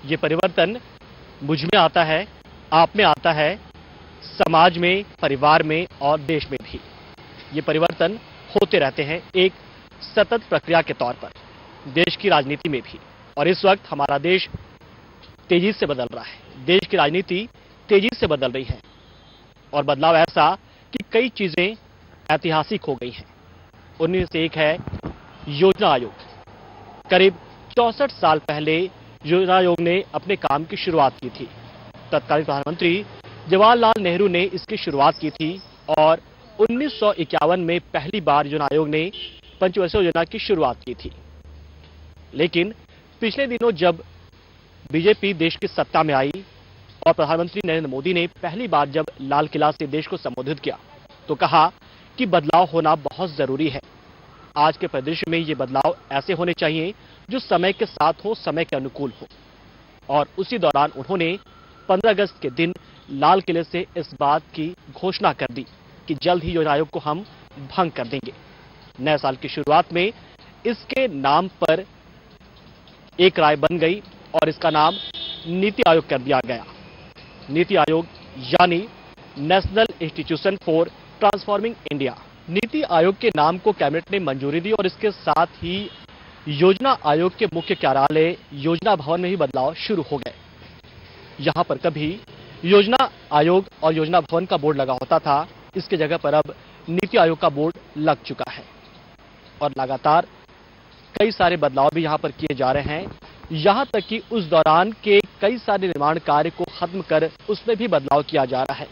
ये परिवर्तन मुझ में आता है, आप में आता है, समाज में, परिवार में और देश में भी। ये परिवर्तन होते रहते हैं एक सतत प्रक्रिया के तौर पर, देश की राजनीति में भी। और इस वक्त हमारा देश तेजी से बदल रहा है, देश की राजनीति तेजी से बदल रही है और बदलाव ऐसा कि कई चीजें ऐतिहासिक हो गई हैं। उनमें से एक है योजना आयोग। करीब 64 साल पहले योजना आयोग ने अपने काम की शुरुआत की थी। तत्कालीन प्रधानमंत्री जवाहरलाल नेहरू ने इसकी शुरुआत की थी और 1951 में पहली बार योजना आयोग ने पंचवर्षीय योजना की शुरुआत की थी। लेकिन पिछले दिनों जब बीजेपी देश की सत्ता में आई और प्रधानमंत्री नरेंद्र मोदी ने पहली बार जब लाल किला से देश को संबोधित किया तो कहा कि बदलाव होना बहुत जरूरी है। आज के परिदृश्य में ये बदलाव ऐसे होने चाहिए जो समय के साथ हो, समय के अनुकूल हो। और उसी दौरान उन्होंने 15 अगस्त के दिन लाल किले से इस बात की घोषणा कर दी कि जल्द ही योजना आयोग को हम भंग कर देंगे। नए साल की शुरुआत में इसके नाम पर एक राय बन गई और इसका नाम नीति आयोग कर दिया गया। नीति आयोग यानी national institution for transforming India. NITI Aayog के नाम को कैबिनेट ने मंजूरी दी और इसके साथ ही योजना आयोग के मुख्य कार्यालय योजना भवन में भी बदलाव शुरू हो गए। यहां पर कभी योजना आयोग और योजना भवन का बोर्ड लगा होता था, इसके जगह पर अब नीति आयोग का बोर्ड लग चुका है और लगातार कई सारे बदलाव भी यहां पर किए जा रहे हैं। यहां तक कि उस दौरान के कई सारे निर्माण कार्य को खत्म कर उसमें भी बदलाव किया जा रहा है।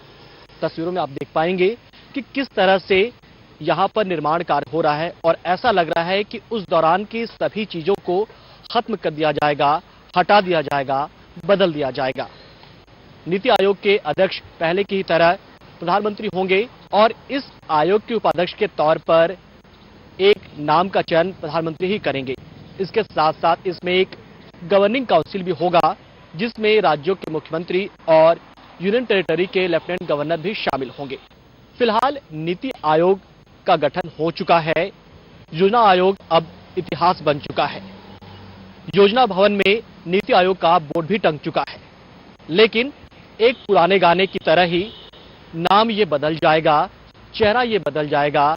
तस्वीरों में आप देख पाएंगे कि किस तरह से यहां पर निर्माण कार्य हो रहा है और ऐसा लग रहा है कि उस दौरान की सभी चीजों को खत्म कर दिया जाएगा, हटा दिया जाएगा, बदल दिया जाएगा। नीति आयोग के अध्यक्ष पहले की तरह प्रधानमंत्री होंगे और इस आयोग के उपाध्यक्ष के तौर पर एक नाम का चयन प्रधानमंत्री ही करेंगे। इसके साथ साथ इसमें एक गवर्निंग काउंसिल भी होगा जिसमें राज्यों के मुख्यमंत्री और यूनियन टेरिटरी के लेफ्टिनेंट गवर्नर भी शामिल होंगे। फिलहाल नीति आयोग का गठन हो चुका है। योजना आयोग अब इतिहास बन चुका है। योजना भवन में नीति आयोग का बोर्ड भी टंग चुका है। लेकिन एक पुराने गाने की तरह ही नाम ये बदल जाएगा, चेहरा ये बदल जाएगा,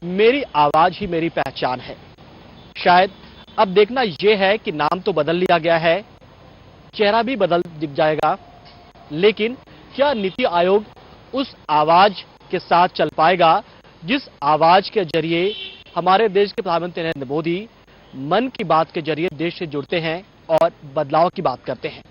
मेरी आवाज ही मेरी पहचान है। शायद अब देखना यह है कि नाम तो बदल लिया गया है, चेहरा भी बदल दिख जाएगा, लेकिन क्या नीति आयोग उस आवाज के साथ चल पाएगा जिस आवाज के जरिए हमारे देश के प्रधानमंत्री नरेंद्र मोदी मन की बात के जरिए देश से जुड़ते हैं और बदलाव की बात करते हैं।